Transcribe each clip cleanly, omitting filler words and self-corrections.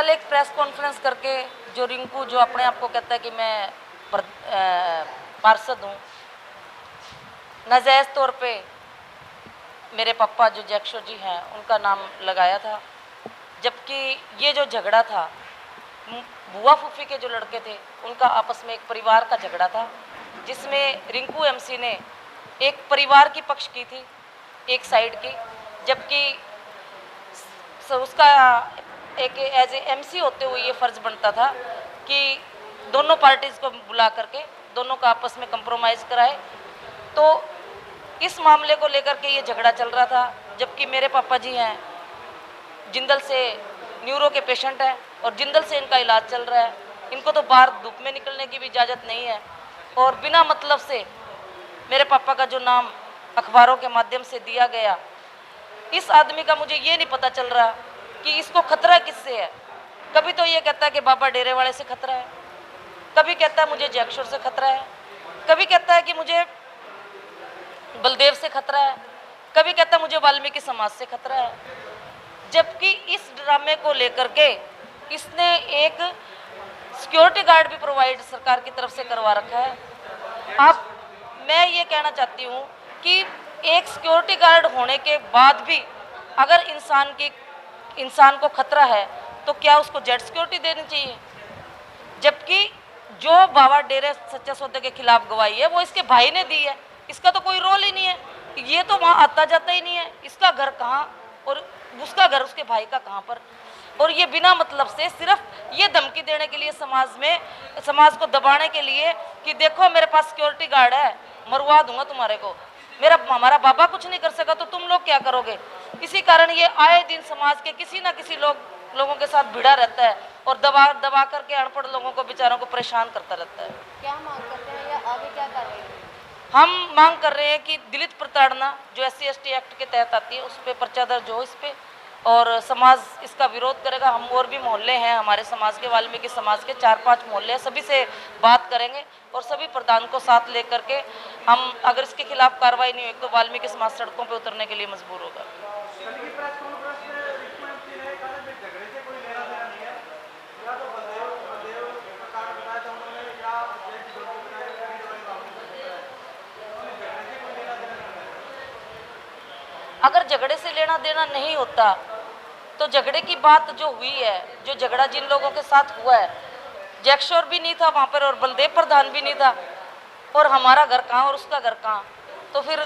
कल एक press conference करके जो रिंकू जो अपने आप को कहता है कि मैं पार्षद हूँ, नाजायज़ तौर पे मेरे पापा जो जैक्शोर जी हैं उनका नाम लगाया था, जबकि ये जो झगड़ा था बुआ फूफी के जो लड़के थे उनका आपस में एक परिवार का झगड़ा था, जिसमें रिंकू एमसी ने एक परिवार की पक्ष की थी, एक साइड की, जबकि उसका एक एज ए एमसी होते हुए ये फ़र्ज़ बनता था कि दोनों पार्टीज़ को बुला करके दोनों का आपस में कंप्रोमाइज़ कराए। तो इस मामले को लेकर के ये झगड़ा चल रहा था, जबकि मेरे पापा जी हैं जिंदल से न्यूरो के पेशेंट हैं और जिंदल से इनका इलाज चल रहा है। इनको तो बाहर धूप में निकलने की भी इजाज़त नहीं है, और बिना मतलब से मेरे पापा का जो नाम अखबारों के माध्यम से दिया गया, इस आदमी का मुझे ये नहीं पता चल रहा कि इसको खतरा किससे है। कभी तो ये कहता है कि बाबा डेरे वाले से खतरा है, कभी कहता है मुझे जैक्शोर से खतरा है, कभी कहता है कि मुझे बलदेव से खतरा है, कभी कहता है मुझे वाल्मीकि समाज से खतरा है। जबकि इस ड्रामे को लेकर के इसने एक सिक्योरिटी गार्ड भी प्रोवाइड सरकार की तरफ से करवा रखा है। अब मैं ये कहना चाहती हूँ कि एक सिक्योरिटी गार्ड होने के बाद भी अगर इंसान को खतरा है तो क्या उसको जेड सिक्योरिटी देनी चाहिए? जबकि जो बाबा डेरे सच्चे सौदे के खिलाफ गवाही है वो इसके भाई ने दी है, इसका तो कोई रोल ही नहीं है, ये तो वहाँ आता जाता ही नहीं है। इसका घर कहाँ और उसका घर उसके भाई का कहाँ पर? और ये बिना मतलब से सिर्फ ये धमकी देने के लिए समाज को दबाने के लिए कि देखो मेरे पास सिक्योरिटी गार्ड है, मरवा दूंगा तुम्हारे को, हमारा बाबा कुछ नहीं कर सका तो तुम लोग क्या करोगे? इसी कारण ये आए दिन समाज के किसी ना किसी लोगों के साथ भिड़ा रहता है और दबा करके अनपढ़ लोगों को बेचारों को परेशान करता रहता है। क्या मांग करते हैं या आगे क्या कर रहे हैं? हम मांग कर रहे हैं कि दलित प्रताड़ना जो SC/ST एक्ट के तहत आती है उस पर पर्चा दर्ज हो इस पे, और समाज इसका विरोध करेगा। हम और भी मोहल्ले हैं हमारे समाज के, वाल्मीकि समाज के 4-5 मोहल्ले हैं, सभी से बात करेंगे और सभी प्रधान को साथ लेकर के हम अगर इसके खिलाफ कार्रवाई नहीं हुई तो वाल्मीकि समाज सड़कों पे उतरने के लिए मजबूर होगा। अगर झगड़े से लेना देना नहीं होता तो झगड़े की बात जो हुई है, जो झगड़ा जिन लोगों के साथ हुआ है, जैक्शोर भी नहीं था वहाँ पर और बलदेव प्रधान भी नहीं था, और हमारा घर कहाँ और उसका घर कहाँ, तो फिर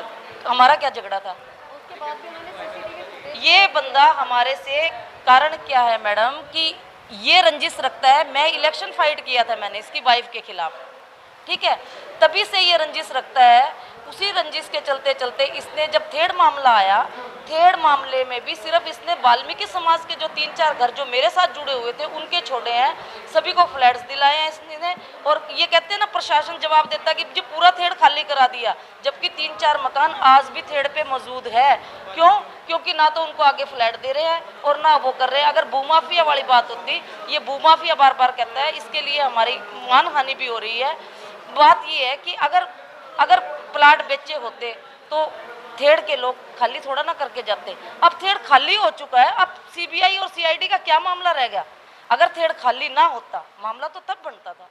हमारा क्या झगड़ा था? उसके बाद भी उन्होंने CCTV फुटेज ये बंदा हमारे से कारण क्या है मैडम कि ये रंजिश रखता है। मैं इलेक्शन फाइट किया था मैंने इसकी वाइफ के खिलाफ, ठीक है, तभी से ये रंजिश रखता है। उसी रंजिश के चलते चलते इसने जब थेड़ मामला आया, थेड़ मामले में भी सिर्फ इसने वाल्मीकि समाज के जो 3-4 घर जो मेरे साथ जुड़े हुए थे उनके छोड़े हैं, सभी को फ्लैट्स दिलाए हैं इसने। और ये कहते हैं ना प्रशासन जवाब देता कि जो पूरा थेड़ खाली करा दिया, जबकि 3-4 मकान आज भी थेड़ पे मौजूद है। क्यों? क्योंकि ना तो उनको आगे फ्लैट दे रहे हैं और ना वो कर रहे हैं। अगर भूमाफिया वाली बात होती, ये भूमाफिया बार बार कहता है, इसके लिए हमारी मान हानि भी हो रही है। बात ये है कि अगर प्लाट बेचे होते तो थेड़ के लोग खाली थोड़ा ना करके जाते। अब थेड़ खाली हो चुका है, अब CBI और CID का क्या मामला रह गया? अगर थेड़ खाली ना होता मामला तो तब बनता था।